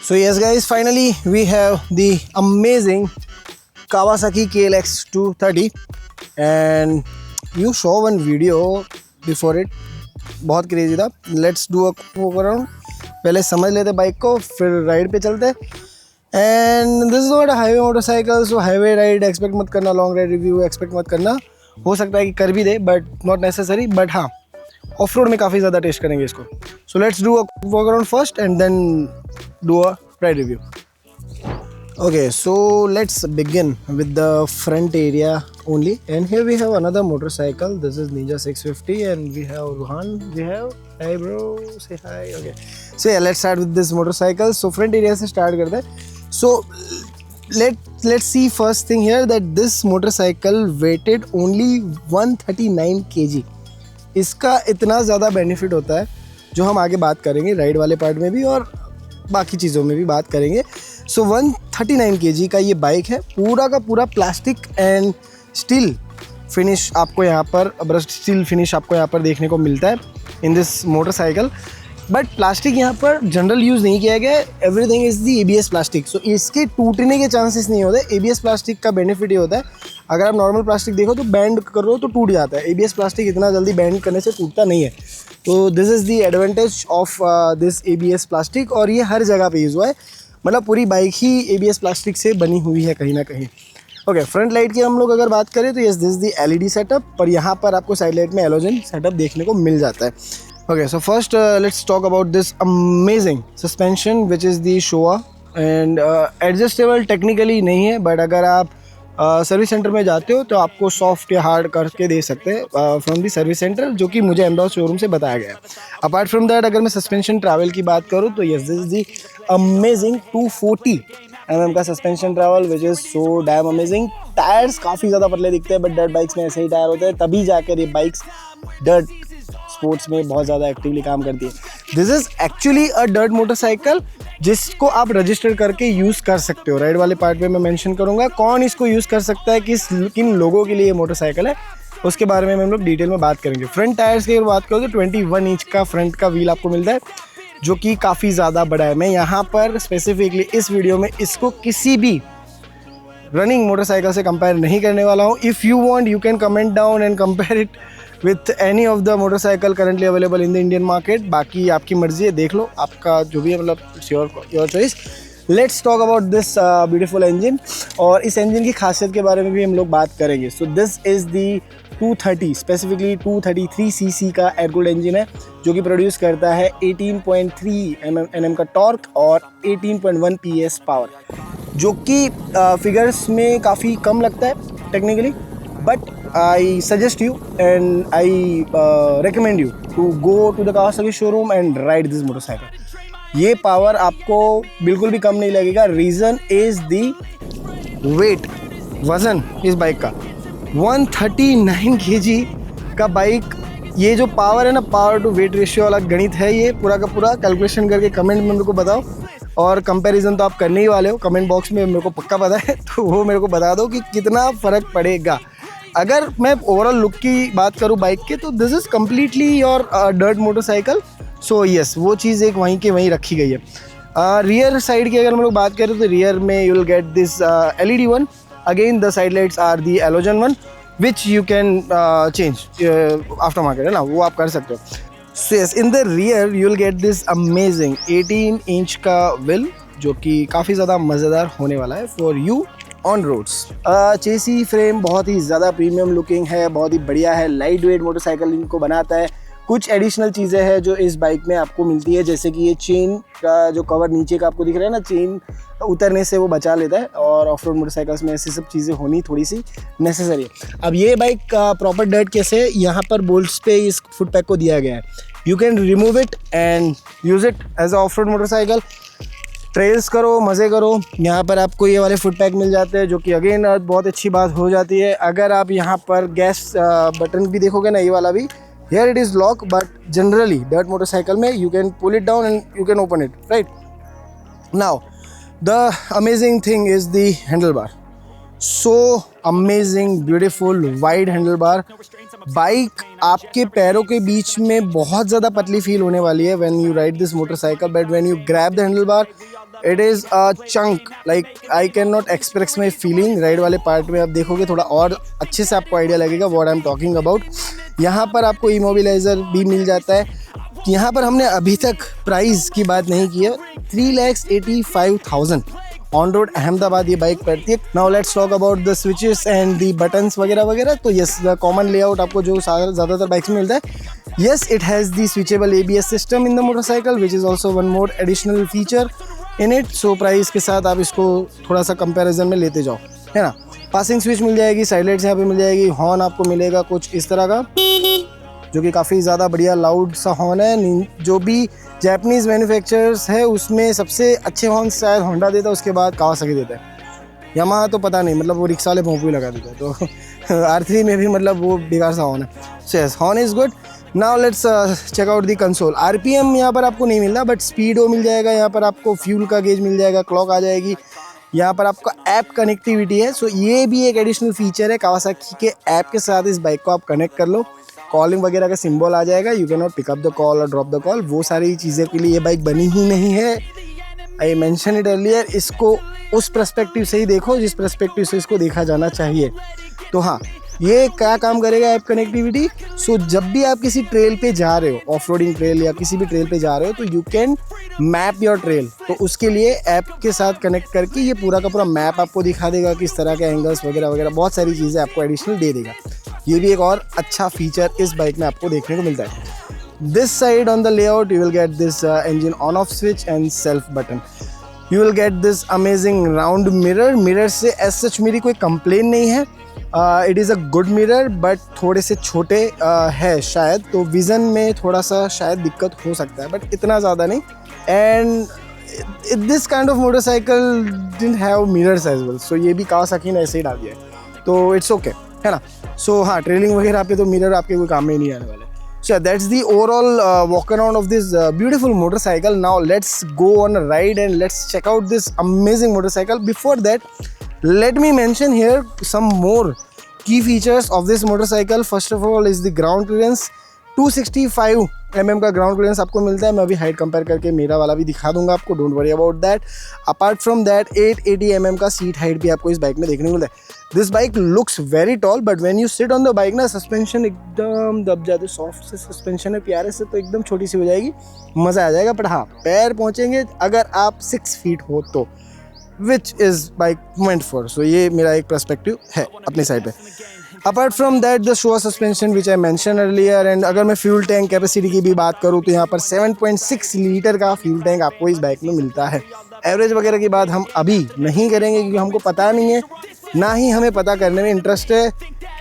So yes guys, finally we have the amazing Kawasaki KLX 230 and you saw one video before it, बहुत crazy था. Let's do a walk around. पहले समझ लेते bike को, फिर ride पे चलते. And this is not a highway motorcycle, so highway ride expect मत करना, लॉन्ग राइड रिव्यू एक्सपेक्ट मत करना. हो सकता है कि कर भी दे बट नॉट नेसेसरी. बट हाँ, ऑफ रोड में काफ़ी ज़्यादा टेस्ट करेंगे इसको. So let's do a walk around first and then do a ride review. Okay, so let's begin with the front area only. And here we have another motorcycle. This is Ninja 650 and we have Ruhan. Hi bro, say hi. Okay. So yeah, let's start with this motorcycle. So front area से start करते हैं. So let's see first thing here that this motorcycle weighted only 139 kg. इसका इतना ज़्यादा benefit होता है जो हम आगे बात करेंगे राइड वाले पार्ट में भी और बाकी चीज़ों में भी बात करेंगे. सो 139 kg का ये बाइक है. पूरा का पूरा प्लास्टिक एंड स्टील फिनिश आपको यहाँ पर, ब्रश स्टील फिनिश आपको यहाँ पर देखने को मिलता है in this motorcycle. But plastic यहाँ पर जनरल यूज़ नहीं किया गया है. Everything is the ABS plastic. So इसके टूटने के चांसेस नहीं होते. ABS प्लास्टिक का बेनिफिट ये होता है, अगर आप नॉर्मल प्लास्टिक देखो तो बैंड करो तो टूट जाता है. ABS प्लास्टिक इतना जल्दी बैंड करने से टूटता नहीं है. तो this is the advantage of this ABS plastic. और ये हर जगह पे यूज़ हुआ है, मतलब पूरी बाइक ही ABS प्लास्टिक से बनी हुई है कहीं ना कहीं. ओके, फ्रंट लाइट की हम लोग अगर बात करें तो yes this the LED setup. पर यहाँ पर आपको साइड लाइट में एलोजन सेटअप देखने को मिल जाता है. Okay, so first let's talk about this amazing suspension which is the Showa. And adjustable technically नहीं है, बट अगर आप सर्विस सेंटर में जाते हो तो आपको सॉफ्ट या हार्ड करके दे सकते हैं फ्रॉम दी सर्विस सेंटर, जो कि मुझे अहमदाबाद शोरूम से बताया गया है. अपार्ट फ्रॉम दैट अगर मैं सस्पेंशन ट्रैवल की बात करूँ तो yes this is the amazing 240 mm का suspension travel which is so damn amazing. Tyres काफ़ी ज़्यादा पतले दिखते हैं बट डर्ट बाइक्स में ऐसे ही टायर होते हैं, तभी जाकर ये बाइक्स डर्ट स्पोर्ट्स में बहुत ज़्यादा एक्टिवली काम करती है. This is actually a dirt motorcycle जिसको आप रजिस्टर करके यूज़ कर सकते हो. राइड वाले पार्ट में मैं मेंशन करूँगा कौन इसको यूज़ कर सकता है, किन लोगों के लिए ये मोटरसाइकिल है, उसके बारे में हम लोग डिटेल में बात करेंगे. फ्रंट टायर्स की अगर बात करो तो 21 इंच का फ्रंट का व्हील आपको मिलता है, जो कि काफ़ी ज़्यादा बड़ा है. मैं यहाँ पर स्पेसिफिकली इस वीडियो में इसको किसी भी रनिंग मोटरसाइकिल से कंपेयर नहीं करने वाला हूँ. If you want you can comment down and compare it with any of the motorcycle currently available in the Indian market. बाकी आपकी मर्जी है, देख लो, आपका जो भी है, मतलब it's your choice. Let's talk about this beautiful engine. और इस इंजन की खासियत के बारे में भी हम लोग बात करेंगे. So this is the 230 specifically 233 cc का एयरकूल्ड इंजन है, जो कि प्रोड्यूस करता है 18.3 Nm का टॉर्क और 18.1 PS पावर, जो कि फिगर्स में काफ़ी कम लगता है technically. But I suggest you and I recommend you to go to the Kawasaki showroom and ride this motorcycle. ये पावर आपको बिल्कुल भी कम नहीं लगेगा. रीज़न इज़ दी वेट, वज़न इस बाइक का 139 kg का बाइक. ये जो पावर है ना, पावर टू वेट रेशियो वाला गणित है, ये पूरा का पूरा कैलकुलेशन करके कमेंट में मेरे को बताओ. और कंपैरिजन तो आप करने ही वाले हो, कमेंट बॉक्स में मेरे को पक्का पता है, तो वो मेरे को बता दो कि कितना फ़र्क पड़ेगा. अगर मैं ओवरऑल लुक की बात करूँ बाइक के, तो this is completely your dirt motorcycle. So yes, वो चीज़ एक वहीं के वहीं रखी गई है. रियर साइड की अगर हम लोग बात करें तो रियर में you will get this LED one. Again the side lights are the halogen one which you can change aftermarket, है ना, वो आप कर सकते हो. So yes, in the rear you will get this amazing 18 inch का wheel, जो कि काफ़ी ज़्यादा मज़ेदार होने वाला है for you on roads. Chassis frame बहुत ही ज़्यादा प्रीमियम लुकिंग है, बहुत ही बढ़िया है. लाइट वेट मोटरसाइकिल इनको बनाता है. कुछ एडिशनल चीज़ें हैं जो इस बाइक में आपको मिलती है, जैसे कि ये चेन का जो कवर नीचे का आपको दिख रहा है ना, चेन उतरने से वो बचा लेता है. और ऑफ रोड मोटरसाइकिल्स में ऐसी सब चीज़ें होनी थोड़ी सी नेसेसरी है. अब ये बाइक का प्रॉपर डर्ट कैसे है, यहाँ पर बोल्ट्स पे इस फुट पैक को दिया गया है. You can remove it and use it as a off road motorcycle. Trails करो, मज़े करो. यहाँ पर आपको ये वाले फुट पैक मिल जाते हैं, जो कि अगेन बहुत अच्छी बात हो जाती है. अगर आप यहाँ पर गैस बटन भी देखोगे ना, ये वाला भी, here it is lock, but generally dirt motorcycle में you can pull it down and you can open it, right? Now the amazing thing is the handlebar. So amazing, beautiful, wide handlebar. Bike आपके पैरों के बीच में बहुत ज़्यादा पतली feel होने वाली है when you ride this motorcycle, but when you grab the handlebar it is a chunk, like I can not express my feeling. Ride वाले पार्ट में आप देखोगे थोड़ा और अच्छे से आपको आइडिया लगेगा what I am talking about. यहाँ पर आपको इमोबिलाइज़र भी मिल जाता है। यहाँ पर हमने अभी तक प्राइस की बात नहीं की है। 3,85,000 ऑन रोड अहमदाबाद ये बाइक पड़ती है। Now let's talk about the switches and the buttons वगैरह वगैरह। तो यस, द कॉमन लेआउट आपको जो ज़्यादातर बाइक्स में मिलता है। Yes, it has the switchable ABS system in the motorcycle, which is also one more additional feature in it. So price के साथ आप इसको थोड़ा सा कंपैरिजन में लेते जाओ, है ना। पासिंग स्विच मिल जाएगी, साइड लाइट्स यहाँ पे मिल जाएगी, हॉर्न आपको मिलेगा कुछ इस तरह का, जो कि काफ़ी ज़्यादा बढ़िया लाउड सा हॉर्न है। जो भी जापानीज़ मैन्युफैक्चरर्स है उसमें सबसे अच्छे हॉर्न शायद होंडा देता है, उसके बाद कावासाकी देता है। यामाहा तो पता नहीं, मतलब वो रिक्शा वाले भोंपू लगा देता है। तो R3 में भी मतलब वो बेकार सा हॉर्न है। So yes, horn is good. Now let's check out the console. RPM यहाँ पर आपको नहीं मिलता, बट स्पीडो मिल जाएगा। यहाँ पर आपको फ्यूल का गेज मिल जाएगा, क्लॉक आ जाएगी। यहाँ पर आपका ऐप कनेक्टिविटी है। सो ये भी एक एडिशनल फीचर है। कावासाकी के ऐप के साथ इस बाइक को आप कनेक्ट कर लो, कॉलिंग वगैरह का सिंबल आ जाएगा। You can not pick up the call और ड्रॉप द कॉल, वो सारी चीज़ें के लिए ये बाइक बनी ही नहीं है। I mention it earlier. इसको उस पर्सपेक्टिव से ही देखो जिस पर्सपेक्टिव से इसको देखा जाना चाहिए। तो हाँ, ये क्या काम करेगा ऐप कनेक्टिविटी। सो जब भी आप किसी ट्रेल पे जा रहे हो, ऑफ रोडिंग ट्रेल या किसी भी ट्रेल पे जा रहे हो, तो you can map your trail. तो उसके लिए ऐप के साथ कनेक्ट करके ये पूरा का पूरा मैप आपको दिखा देगा, किस तरह के एंगल्स वगैरह वगैरह, बहुत सारी चीज़ें आपको एडिशनल दे देगा। ये भी एक और अच्छा फीचर इस बाइक में आपको देखने को मिलता है। This side on the layout you will get this engine on off switch and self button. You will get this amazing round mirror से as such मेरी कोई कंप्लेन नहीं है। It is a good mirror, but थोड़े से छोटे है शायद, तो विज़न में थोड़ा सा शायद दिक्कत हो सकता है, बट इतना ज़्यादा नहीं। And this kind of motorcycle didn't have mirrors as well, so ये भी कावासाकी ने ऐसे ही डाल दिया है, तो इट्स ओके, है ना। सो हाँ, ट्रेलिंग वगैरह पे तो मिरर आपके कोई काम में ही नहीं आने वाले। So that's the overall walk around of this beautiful motorcycle. Now let's go on a ride and let's check out this amazing motorcycle. Before that, let me mention here some more key features of this motorcycle. First of all is the ground clearance. 265 mm का ground clearance आपको मिलता है। मैं अभी height compare करके मेरा वाला भी दिखा दूंगा आपको, don't worry about that. Apart from that 880 mm का सीट हाइट भी आपको इस बाइक में देखने को मिलता है। This bike looks very tall, but when you sit on the bike ना, सस्पेंशन एकदम दब जाते, सॉफ्ट से सस्पेंशन है, प्यारे से, तो एकदम छोटी सी हो जाएगी, मज़ा आ जाएगा। बट हाँ, पैर पहुँचेंगे अगर आप 6 फीट हो तो, which is bike meant for. So ये मेरा एक पर्सपेक्टिव है अपनी साइड पे। Apart from that the Showa suspension which I mention earlier. And अगर मैं फ्यूल टैंक कैपेसिटी की भी बात करूँ तो यहाँ पर 7.6 लीटर का फ्यूल टैंक आपको इस बाइक में मिलता है। एवरेज वगैरह की बात हम अभी नहीं करेंगे क्योंकि हमको पता नहीं है, ना ही हमें पता करने में इंटरेस्ट है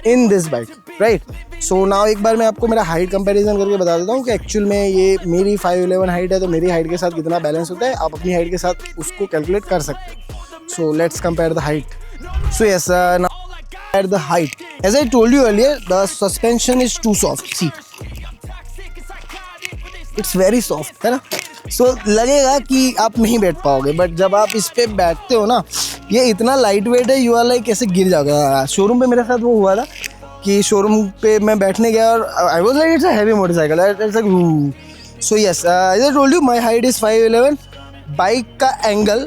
in this bike, right. So now एक बार मैं आपको मेरा हाइट कंपैरिजन करके बता देता हूँ कि एक्चुअल में ये मेरी 5'11" हाइट है, तो मेरी हाइट के साथ कितना बैलेंस होता है, आप अपनी हाइट के साथ उसको कैलकुलेट कर सकते हैं। So let's compare the height. So yes, now at the height, as I told you earlier, the suspension is too soft. See, it's very soft, है ना। So लगेगा कि आप नहीं बैठ पाओगे, बट जब आप इस पे बैठते हो ना, ये इतना लाइट वेट है, यू आर लाइक कैसे गिर जाओगे। शोरूम पे मेरे साथ वो हुआ था कि शोरूम पे मैं बैठने गया और I was like it's a heavy motorcycle, it's like. So yes, as I told you my height is 5'11". Bike का एंगल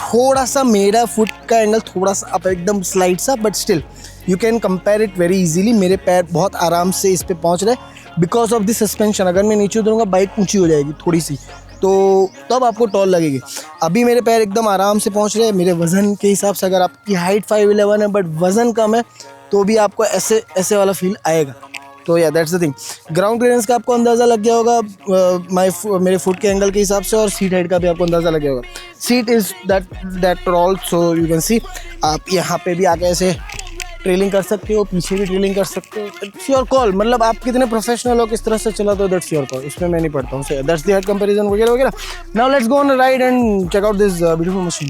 थोड़ा सा, मेरा फुट का एंगल थोड़ा सा अप, एकदम स्लाइड सा, but still you can compare it very easily. मेरे पैर बहुत आराम से इस पे पहुंच रहे बिकॉज ऑफ द सस्पेंशन। अगर मैं नीचे उतरूँगा बाइक ऊंची हो जाएगी थोड़ी सी, तो तब आपको टॉल लगेगी। अभी मेरे पैर एकदम आराम से पहुंच रहे हैं मेरे वज़न के हिसाब से। अगर आपकी हाइट 5'11" है बट वज़न कम है, तो भी आपको ऐसे ऐसे वाला फील आएगा। तो या that's the thing. Ground clearance का आपको अंदाज़ा लग गया होगा मेरे फुट के एंगल के हिसाब से, और सीट हाइट का भी आपको अंदाज़ा लग गया होगा। Seat is that toll, so you can see. आप यहाँ पे भी आके ऐसे ट्रेलिंग कर सकते हो, पीछे भी ट्रेलिंग कर सकते हो, इट्स योर कॉल। मतलब आप कितने प्रोफेशनल हो, किस तरह से चला, तो दैट्स योर कॉल, उसमें मैं नहीं पढ़ता हूँ। So that's the height comparison वगैरह वगैरह। Now let's go on a ride and check out this beautiful machine.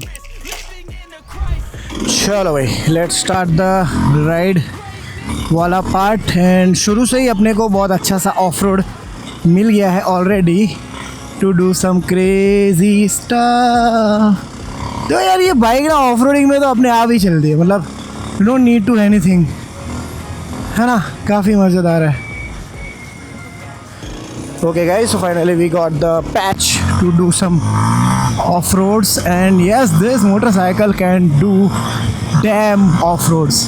चलो भाई, लेट्स स्टार्ट द राइड वाला पार्ट। एंड शुरू से ही अपने को बहुत अच्छा सा ऑफ रोड मिल गया है already, to do some crazy stuff. तो यार ये बाइक ना ऑफ रोडिंग में तो अपने आप ही चलती है, मतलब डोंट नीड टू एनीथिंग, है ना। काफ़ी मज़ेदार है। Okay guys, so finally we got the patch to do some off-roads, and yes, this motorcycle can do damn off-roads.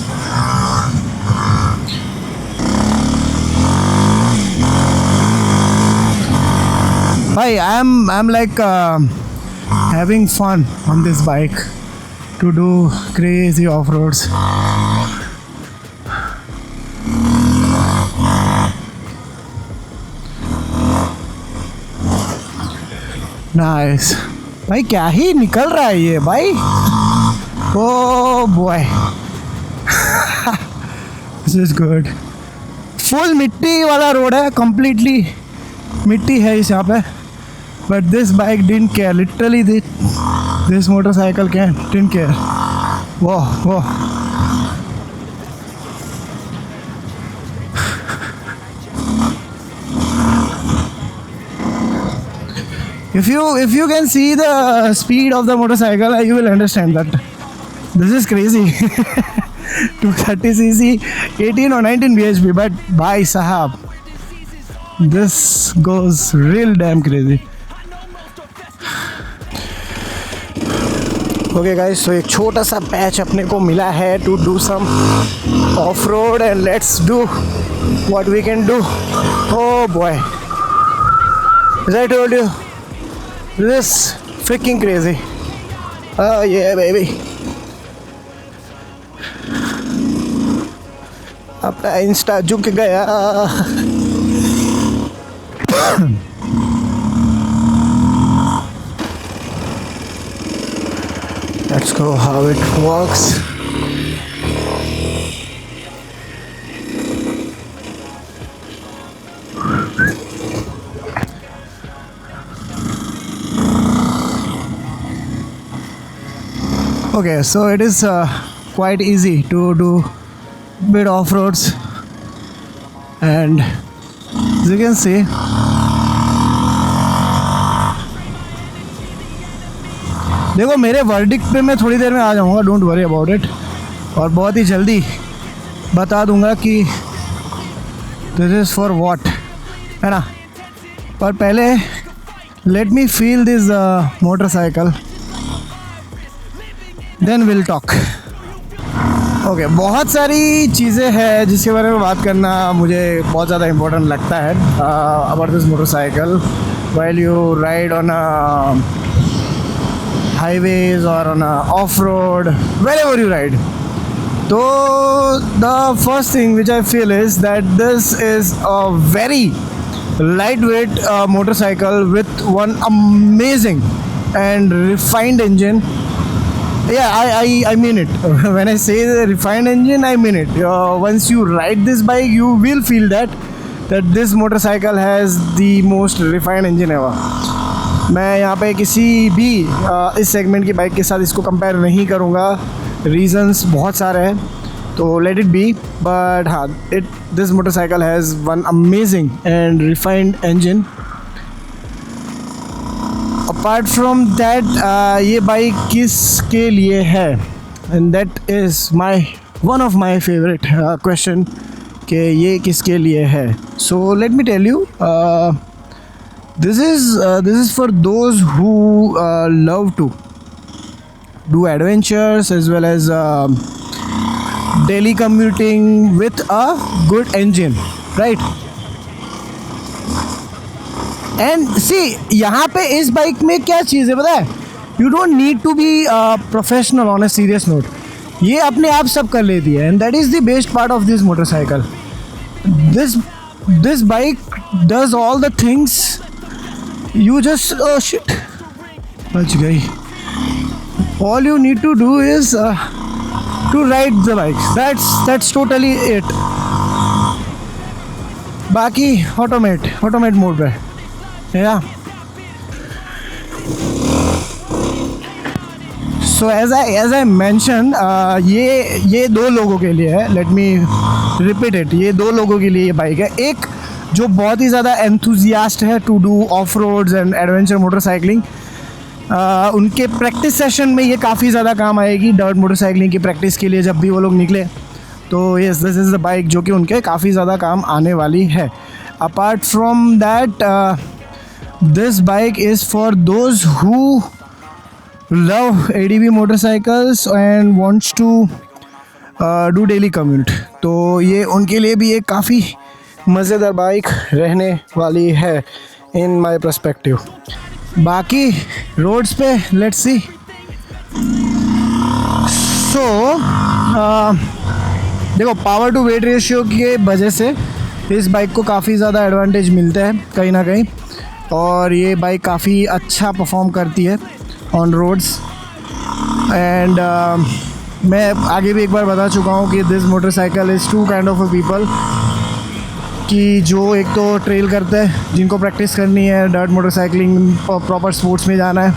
Bhai, I'm like having fun on this bike to do crazy off-roads. Nice भाई, क्या ही निकल रहा है ये भाई. Oh boy, this is good. Full मिट्टी वाला road है, कंप्लीटली मिट्टी है इस यहाँ पे. But this bike didn't care, literally this motorcycle can didn't care. वाह वाह. If you can see the speed of the motorcycle, you will understand that this is crazy. 230cc, 18 or 19 bhp, but bhai sahab, this goes real damn crazy. Okay guys, so एक छोटा सा patch अपने को मिला है to do some off road, and let's do what we can do. Oh boy, as I told you, this freaking crazy. Oh yeah baby. अपना Insta झुक गया. Let's go how it works. Okay, so it is quite easy to do bit off-roads, and as you can see, देखो मेरे verdict पे मैं थोड़ी देर में आ जाऊंगा, डोंट वरी अबाउट इट, और बहुत ही जल्दी बता दूंगा कि दिस इज़ फॉर व्हाट, है ना. पर पहले let me feel this motorcycle, then will talk. Okay, बहुत सारी चीज़ें हैं जिसके बारे में बात करना मुझे बहुत ज़्यादा इम्पोर्टेंट लगता है about this motorcycle while you ride on highways और on off road, wherever you ride. So the first thing which I feel is that this is a very lightweight motorcycle with one amazing and refined engine. Yeah, I mean it. When I say the refined engine, I mean it. Once you ride this bike, you will feel that this motorcycle has the most refined engine ever. मैं यहाँ पे किसी भी इस segment की bike के साथ इसको कंपेयर नहीं करूँगा. रीजंस बहुत सारे हैं, तो लेट इट बी. बट हाँ, this motorcycle has one amazing and refined engine. Apart from that, ये बाइक किसके लिए है, and that is one of my favourite question कि ये किसके लिए है. So let me tell you, this is for those who love to do adventures as well as daily commuting with a good engine, right? And see, यहाँ पे इस bike में क्या चीज़ है पता है, you don't need to be professional on a serious note. ये अपने आप सब कर लेती है, and that is the best part of this motorcycle. This bike does all the things. You just, oh shit, बच गई. All you need to do is to ride the bike. That's totally it. बाकी automate mode पे, yeah. So as I mentioned, ये दो लोगों के लिए है. Let me repeat it. ये दो लोगों के लिए ये बाइक है. एक जो बहुत ही ज़्यादा एंथुजियास्ट है to do off roads and adventure motorcycling, उनके प्रैक्टिस सेशन में ये काफ़ी ज़्यादा काम आएगी. डर्ट मोटरसाइकिलिंग की प्रैक्टिस के लिए जब भी वो लोग निकले, तो yes, this is the bike जो कि उनके काफ़ी ज़्यादा काम आने वाली है. Apart from that, this bike is for those who love ADB motorcycles and wants to do daily commute. तो ये उनके लिए भी एक काफ़ी मज़ेदार बाइक रहने वाली है इन माई पर्सपेक्टिव. बाकी रोड्स पे लेट्स सी. सो देखो, पावर टू वेट रेशियो के वजह से इस बाइक को काफ़ी ज़्यादा एडवांटेज मिलता है कहीं ना कहीं, और ये बाइक काफ़ी अच्छा परफॉर्म करती है ऑन रोड्स. एंड मैं आगे भी एक बार बता चुका हूँ कि this motorcycle is to kind of a people कि जो एक तो ट्रेल करते हैं, जिनको प्रैक्टिस करनी है डर्ट मोटरसाइकिलिंग, प्रॉपर स्पोर्ट्स में जाना है,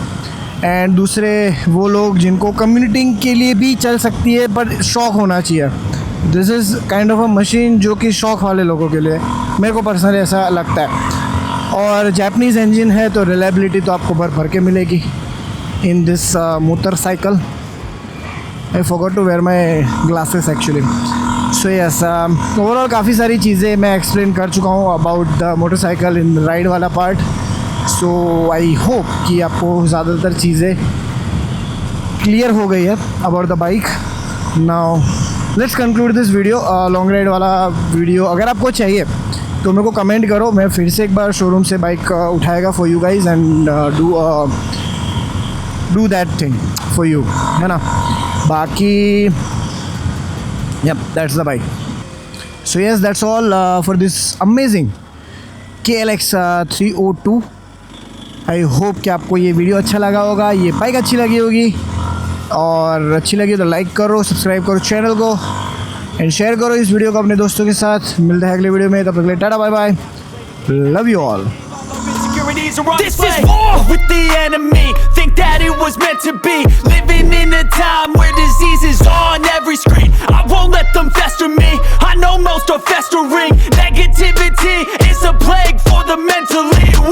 एंड दूसरे वो लोग जिनको कम्यूटिंग के लिए भी चल सकती है पर शौक़ होना चाहिए. This is kind of a machine जो कि शौक़ वाले लोगों के लिए, मेरे को पर्सनली ऐसा लगता है. और जापानीज़ इंजन है तो रिलायबिलिटी तो आपको भर के मिलेगी in this motorcycle. I forgot to wear my glasses actually. So yes, overall काफ़ी सारी चीज़ें मैं एक्सप्लेन कर चुका हूँ about the motorcycle in ride वाला पार्ट. सो आई होप कि आपको ज़्यादातर चीज़ें क्लियर हो गई है about the bike. Now let's conclude this video. Long ride वाला वीडियो अगर आपको चाहिए तो मेरे को कमेंट करो, मैं फिर से एक बार शोरूम से बाइक उठाएगा for you guys and do that thing for you, है ना. बाकी yep, that's the bike. So yes, that's all for this amazing KLX 302. I hope कि आपको ये वीडियो अच्छा लगा होगा, ये बाइक अच्छी लगी होगी, और अच्छी लगी तो लाइक करो, सब्सक्राइब करो चैनल को, एंड शेयर करो इस वीडियो को अपने दोस्तों के साथ. मिलते हैं अगले वीडियो में, तब तक के लिए tata bye bye, love you all. This is war with the enemy. Think that it was meant to be. Living in a time where